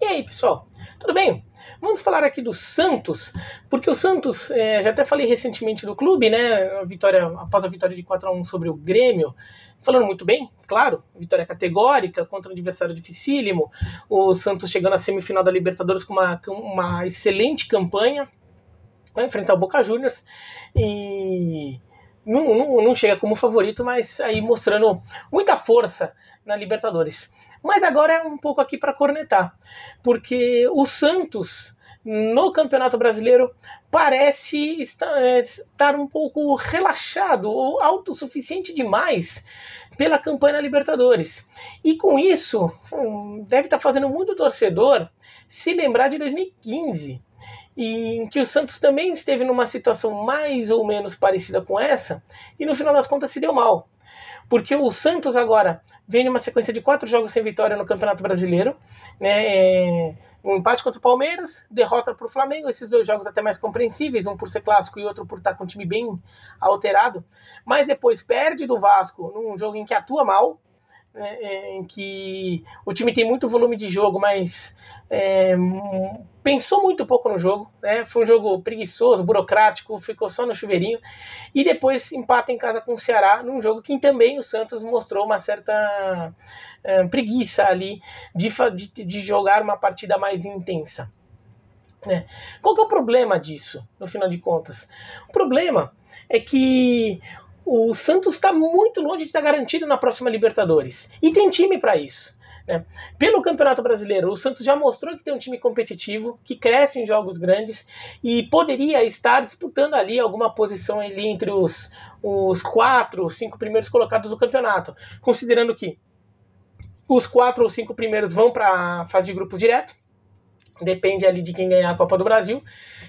E aí, pessoal, tudo bem? Vamos falar aqui do Santos, porque o Santos, já até falei recentemente do clube, né? Após a vitória de 4-1 sobre o Grêmio, falando muito bem, claro, vitória categórica contra um adversário dificílimo, o Santos chegando à semifinal da Libertadores com uma excelente campanha, vai enfrentar o Boca Juniors e não chega como favorito, mas aí mostrando muita força na Libertadores. Mas agora é um pouco aqui para cornetar, porque o Santos no Campeonato Brasileiro parece estar um pouco relaxado ou autossuficiente demais pela campanha na Libertadores. E com isso, deve estar fazendo muito torcedor se lembrar de 2015, em que o Santos também esteve numa situação mais ou menos parecida com essa, e no final das contas se deu mal. Porque o Santos agora vem numa sequência de 4 jogos sem vitória no Campeonato Brasileiro, né? Um empate contra o Palmeiras, derrota para o Flamengo, esses 2 jogos até mais compreensíveis, um por ser clássico e outro por estar com um time bem alterado, mas depois perde do Vasco num jogo em que atua mal, em que o time tem muito volume de jogo, mas pensou muito pouco no jogo, né? Foi um jogo preguiçoso, burocrático, ficou só no chuveirinho, e depois empata em casa com o Ceará, num jogo que também o Santos mostrou uma certa preguiça ali de jogar uma partida mais intensa. Qual que é o problema disso, no final de contas? O problema é que o Santos está muito longe de estar garantido na próxima Libertadores. E tem time para isso. Pelo Campeonato Brasileiro, o Santos já mostrou que tem um time competitivo, que cresce em jogos grandes e poderia estar disputando ali alguma posição ali entre os 4, 5 primeiros colocados do campeonato. Considerando que os 4 ou 5 primeiros vão para a fase de grupos direto. Depende ali de quem ganhar a Copa do Brasil.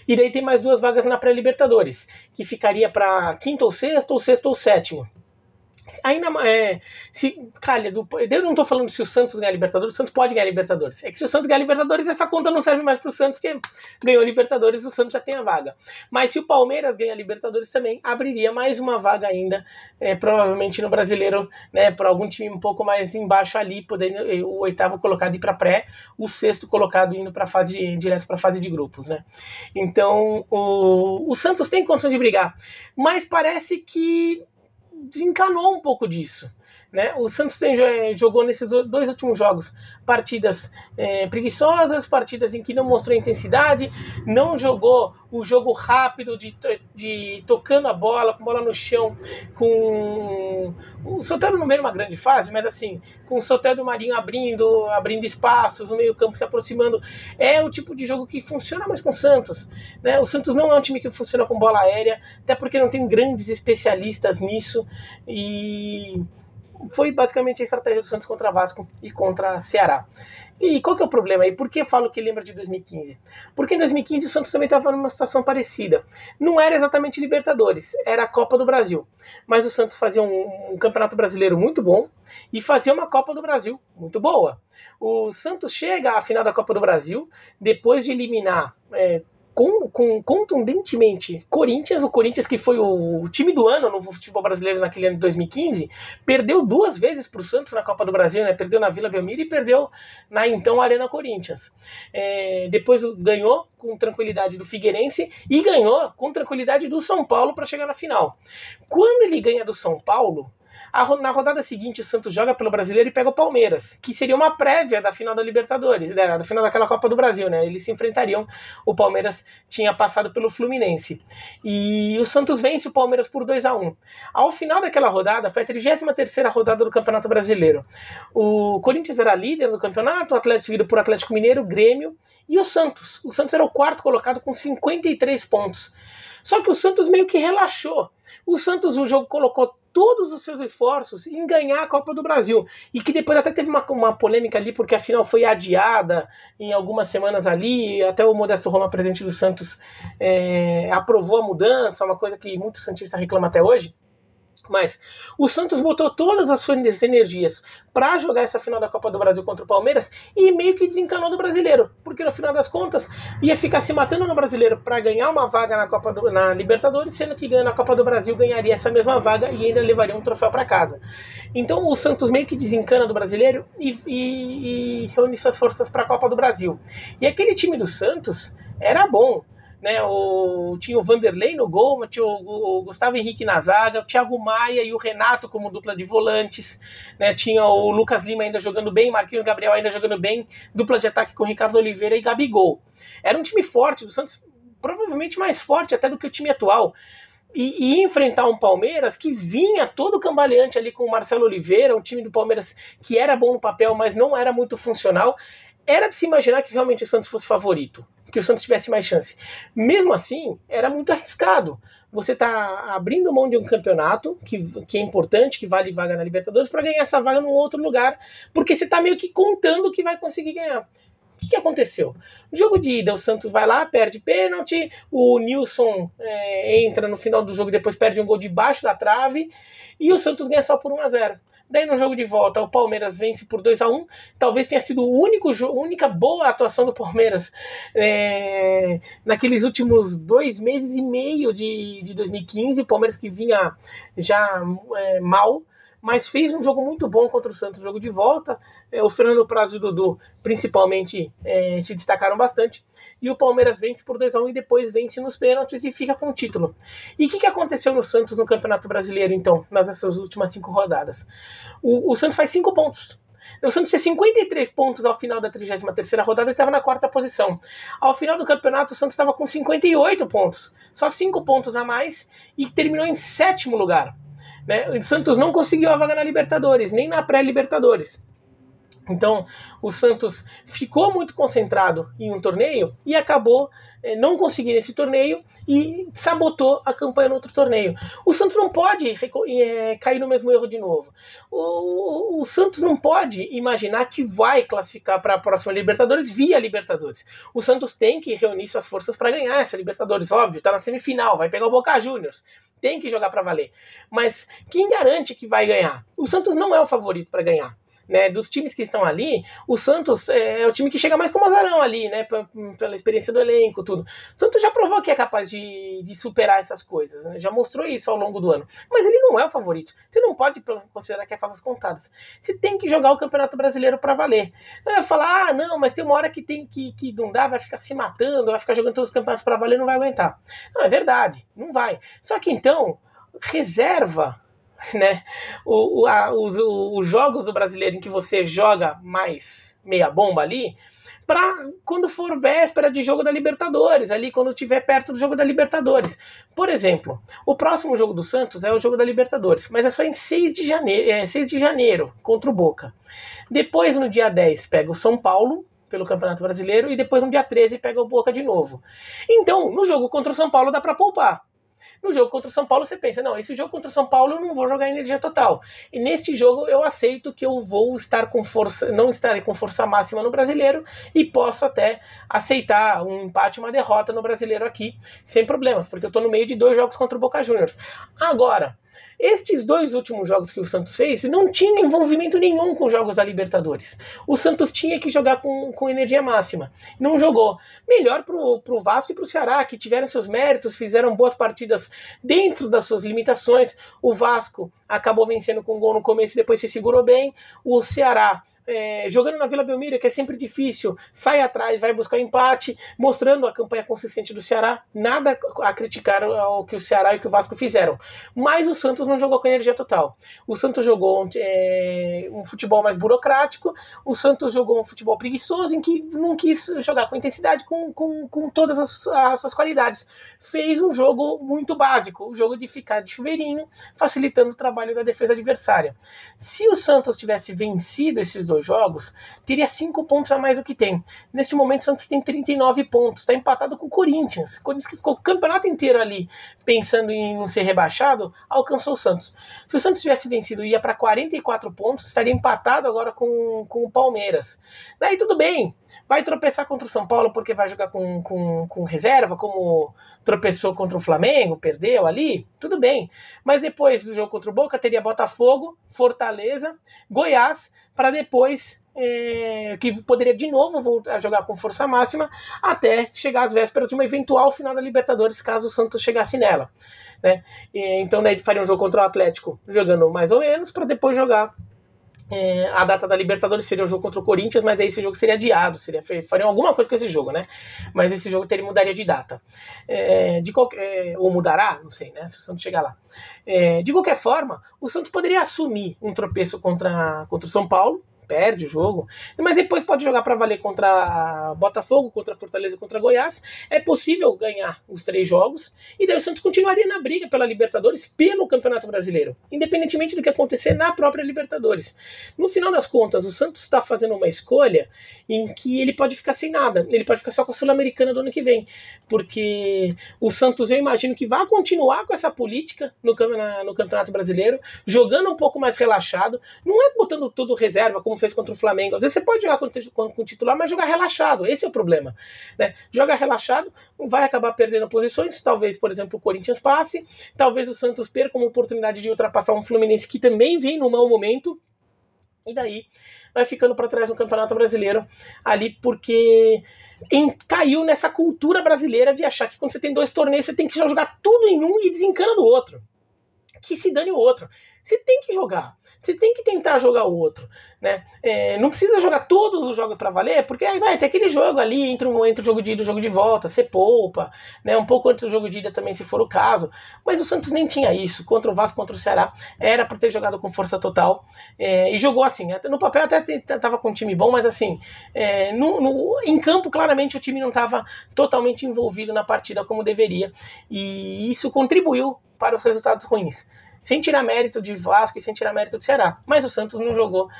E daí tem mais 2 vagas na pré-Libertadores, que ficaria para 5º ou 6º, ou 6º ou 7º. Ainda se calha, eu não estou falando se o Santos ganhar a Libertadores, o Santos pode ganhar a Libertadores. É que se o Santos ganhar a Libertadores, essa conta não serve mais para o Santos, porque ganhou a Libertadores, o Santos já tem a vaga. Mas se o Palmeiras ganhar a Libertadores também, abriria mais uma vaga ainda, provavelmente no Brasileiro, né, para algum time um pouco mais embaixo ali, podendo o 8º colocado ir para pré, o 6º colocado indo direto para a fase de grupos, né? Então o Santos tem condição de brigar, mas parece que desencanou um pouco disso, né? O Santos jogou nesses 2 últimos jogos partidas preguiçosas, partidas em que não mostrou intensidade, não jogou o jogo rápido de tocando a bola, com bola no chão, com o Soteldo não veio numa grande fase, mas assim, com o Soteldo e o Marinho abrindo espaços, o meio campo se aproximando, é o tipo de jogo que funciona mais com o Santos, né? O Santos não é um time que funciona com bola aérea, até porque não tem grandes especialistas nisso, e foi basicamente a estratégia do Santos contra Vasco e contra Ceará. E qual que é o problema aí? Por que eu falo que lembra de 2015? Porque em 2015 o Santos também estava numa situação parecida. Não era exatamente Libertadores, era a Copa do Brasil. Mas o Santos fazia um Campeonato Brasileiro muito bom e fazia uma Copa do Brasil muito boa. O Santos chega à final da Copa do Brasil depois de eliminar contundentemente Corinthians, o Corinthians que foi o time do ano no futebol brasileiro naquele ano de 2015, perdeu 2 vezes para o Santos na Copa do Brasil, né? Perdeu na Vila Belmiro e perdeu na então Arena Corinthians. Depois ganhou com tranquilidade do Figueirense e ganhou com tranquilidade do São Paulo para chegar na final. Quando ele ganha do São Paulo, na rodada seguinte o Santos joga pelo Brasileiro e pega o Palmeiras, que seria uma prévia da final da Libertadores, da final daquela Copa do Brasil, né? Eles se enfrentariam, o Palmeiras tinha passado pelo Fluminense. E o Santos vence o Palmeiras por 2-1. Ao final daquela rodada, foi a 33ª rodada do Campeonato Brasileiro. O Corinthians era líder do campeonato, o Atlético seguido por Atlético Mineiro, Grêmio e o Santos. O Santos era o 4º colocado com 53 pontos. Só que o Santos meio que relaxou. O Santos, o jogo, colocou todos os seus esforços em ganhar a Copa do Brasil, e que depois até teve uma polêmica ali, porque a final foi adiada em algumas semanas ali, até o Modesto Roma, presidente do Santos, aprovou a mudança, uma coisa que muito santista reclama até hoje. Mas o Santos botou todas as suas energias para jogar essa final da Copa do Brasil contra o Palmeiras e meio que desencanou do Brasileiro, porque no final das contas ia ficar se matando no Brasileiro para ganhar uma vaga na Libertadores, sendo que ganhando a Copa do Brasil ganharia essa mesma vaga e ainda levaria um troféu para casa. Então o Santos meio que desencana do Brasileiro e reúne suas forças para a Copa do Brasil. E aquele time do Santos era bom. Né, tinha o Vanderlei no gol, tinha o Gustavo Henrique na zaga, o Thiago Maia e o Renato como dupla de volantes, né, tinha o Lucas Lima ainda jogando bem, Marquinhos Gabriel ainda jogando bem, dupla de ataque com Ricardo Oliveira e Gabigol. Era um time forte do Santos, provavelmente mais forte até do que o time atual. E enfrentar um Palmeiras que vinha todo cambaleante ali com o Marcelo Oliveira, um time do Palmeiras que era bom no papel, mas não era muito funcional. Era de se imaginar que realmente o Santos fosse favorito, que o Santos tivesse mais chance. Mesmo assim, era muito arriscado. Você está abrindo mão de um campeonato que é importante, que vale vaga na Libertadores, para ganhar essa vaga num outro lugar, porque você está meio que contando que vai conseguir ganhar. O que aconteceu? No jogo de ida, o Santos vai lá, perde pênalti, o Nilson entra no final do jogo e depois perde um gol debaixo da trave, e o Santos ganha só por 1-0. Daí no jogo de volta o Palmeiras vence por 2-1, talvez tenha sido a única boa atuação do Palmeiras naqueles últimos 2 meses e meio de 2015, o Palmeiras que vinha já mal, mas fez um jogo muito bom contra o Santos no jogo de volta. O Fernando Praz e o Dudu principalmente se destacaram bastante, e o Palmeiras vence por 2-1 e depois vence nos pênaltis e fica com o título. E o que aconteceu no Santos no Campeonato Brasileiro, então, nessas últimas 5 rodadas? O Santos faz 5 pontos. O Santos tinha 53 pontos ao final da 33ª rodada e estava na 4ª posição. Ao final do campeonato, o Santos estava com 58 pontos. Só 5 pontos a mais e terminou em 7º lugar. Né? O Santos não conseguiu a vaga na Libertadores, nem na pré-Libertadores. Então, o Santos ficou muito concentrado em um torneio e acabou não conseguindo esse torneio e sabotou a campanha no outro torneio. O Santos não pode cair no mesmo erro de novo. O Santos não pode imaginar que vai classificar para a próxima Libertadores via Libertadores. O Santos tem que reunir suas forças para ganhar essa Libertadores, óbvio, está na semifinal, vai pegar o Boca Juniors. Tem que jogar para valer. Mas quem garante que vai ganhar? O Santos não é o favorito para ganhar. Né, dos times que estão ali, o Santos é o time que chega mais como azarão ali, né, pela experiência do elenco, tudo. O Santos já provou que é capaz de superar essas coisas, né, já mostrou isso ao longo do ano, mas ele não é o favorito. Você não pode considerar que é favas contadas. Você tem que jogar o Campeonato Brasileiro para valer. Não é falar, não, mas tem uma hora que tem que não dá, vai ficar se matando, vai ficar jogando todos os campeonatos para valer, não vai aguentar. Não, é verdade, não vai. Só que então, reserva, né, os jogos do Brasileiro em que você joga mais meia bomba ali, para quando for véspera de jogo da Libertadores, ali quando estiver perto do jogo da Libertadores. Por exemplo, o próximo jogo do Santos é o jogo da Libertadores, mas é só em 6 de janeiro contra o Boca. Depois, no dia 10, pega o São Paulo pelo Campeonato Brasileiro e depois no dia 13 pega o Boca de novo. Então, no jogo contra o São Paulo dá para poupar. No jogo contra o São Paulo você pensa, não, esse jogo contra o São Paulo eu não vou jogar energia total. E neste jogo eu aceito que eu vou estar com força, não estarei com força máxima no Brasileiro e posso até aceitar um empate, uma derrota no Brasileiro aqui, sem problemas, porque eu estou no meio de 2 jogos contra o Boca Juniors. Agora, estes 2 últimos jogos que o Santos fez não tinha envolvimento nenhum com os jogos da Libertadores. O Santos tinha que jogar com energia máxima. Não jogou. Melhor pro Vasco e pro Ceará, que tiveram seus méritos, fizeram boas partidas dentro das suas limitações. O Vasco acabou vencendo com um gol no começo e depois se segurou bem. O Ceará, jogando na Vila Belmiro, que é sempre difícil, sai atrás, vai buscar empate, mostrando a campanha consistente do Ceará. Nada a criticar o que o Ceará e o que o Vasco fizeram. Mas o Santos não jogou com energia total. O Santos jogou um futebol mais burocrático, o Santos jogou um futebol preguiçoso, em que não quis jogar com intensidade, com todas as suas qualidades. Fez um jogo muito básico, o jogo de ficar de chuveirinho, facilitando o trabalho da defesa adversária. Se o Santos tivesse vencido esses 2 jogos, teria 5 pontos a mais do que tem. Neste momento o Santos tem 39 pontos, está empatado com o Corinthians. O Corinthians, que ficou o campeonato inteiro ali pensando em não ser rebaixado, alcançou o Santos. Se o Santos tivesse vencido, ia para 44 pontos, estaria empatado agora com o Palmeiras. Daí tudo bem, vai tropeçar contra o São Paulo porque vai jogar com reserva, como tropeçou contra o Flamengo, perdeu ali, tudo bem. Mas depois do jogo contra o Boca, teria Botafogo, Fortaleza, Goiás, para depois, que poderia de novo voltar a jogar com força máxima, até chegar às vésperas de uma eventual final da Libertadores, caso o Santos chegasse nela, né? Então daí faria um jogo contra o Atlético, jogando mais ou menos, para depois jogar. A data da Libertadores seria o jogo contra o Corinthians, mas aí esse jogo seria adiado, fariam alguma coisa com esse jogo, né? Mas esse jogo mudaria de data. Ou mudará, não sei, né? Se o Santos chegar lá. De qualquer forma, o Santos poderia assumir um tropeço contra o São Paulo, perde o jogo, mas depois pode jogar para valer contra Botafogo, contra Fortaleza, contra Goiás. É possível ganhar os 3 jogos, e daí o Santos continuaria na briga pela Libertadores, pelo Campeonato Brasileiro, independentemente do que acontecer na própria Libertadores. No final das contas, o Santos está fazendo uma escolha em que ele pode ficar sem nada, ele pode ficar só com a Sul-Americana do ano que vem, porque o Santos, eu imagino que vai continuar com essa política no Campeonato Brasileiro, jogando um pouco mais relaxado, não é botando tudo reserva, como fez contra o Flamengo. Às vezes você pode jogar com o titular, mas jogar relaxado, esse é o problema, né? Joga relaxado, vai acabar perdendo posições, talvez, por exemplo, o Corinthians passe, talvez o Santos perca uma oportunidade de ultrapassar um Fluminense que também vem num mau momento, e daí vai ficando para trás no Campeonato Brasileiro ali, porque caiu nessa cultura brasileira de achar que quando você tem 2 torneios, você tem que jogar tudo em um e desencana do outro. Que se dane o outro. Você tem que jogar. Você tem que tentar jogar o outro, né? Não precisa jogar todos os jogos para valer, porque aí vai ter aquele jogo ali entre o jogo de ida e o jogo de volta, você poupa, né? Um pouco antes do jogo de ida também, se for o caso. Mas o Santos nem tinha isso. Contra o Vasco, contra o Ceará, era para ter jogado com força total, e jogou assim. No papel até estava com um time bom, mas assim, em campo claramente o time não estava totalmente envolvido na partida como deveria, e isso contribuiu para os resultados ruins. Sem tirar mérito de Vasco e sem tirar mérito do Ceará. Mas o Santos não jogou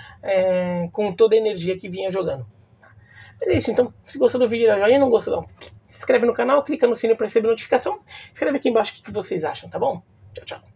com toda a energia que vinha jogando. Mas é isso, então, se gostou do vídeo, dá joinha, não gostou, não. Se inscreve no canal, clica no sininho para receber notificação. Escreve aqui embaixo o que vocês acham, tá bom? Tchau, tchau.